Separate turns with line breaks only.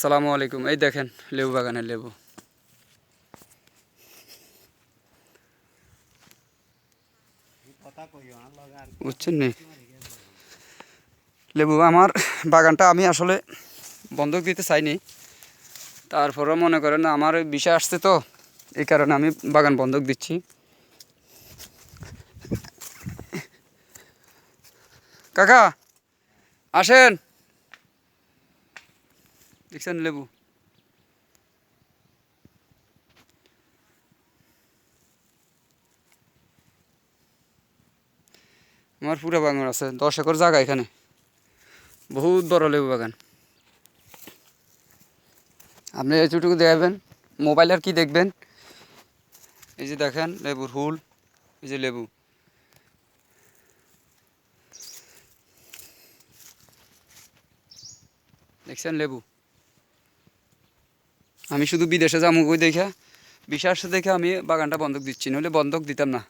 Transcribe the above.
সালামু আলাইকুম। এই দেখেন লেবু বাগানের লেবু। বুঝছেন নি, লেবু আমার বাগানটা আমি আসলে বন্ধক দিতে চাইনি, তারপরেও মনে করেন আমার বিষয় আসছে তো, এই কারণে আমি বাগান বন্ধক দিচ্ছি। কাকা আসেন, দেখছেন লেবু। আমার পুরো বাগান আছে, 10 একর জায়গা, এখানে বহুত বড় লেবু বাগান। আপনি এতটুকু দেখবেন, মোবাইল আর কি দেখবেন। এই যে দেখেন লেবুর হুল, এই যে লেবু। দেখছেন লেবু। আমি শুধু বিদেশে যাবো ওই দেখে, বিশ্বাস দেখে আমি বাগানটা বন্ধক দিচ্ছি, নইলে বন্ধক দিতাম না।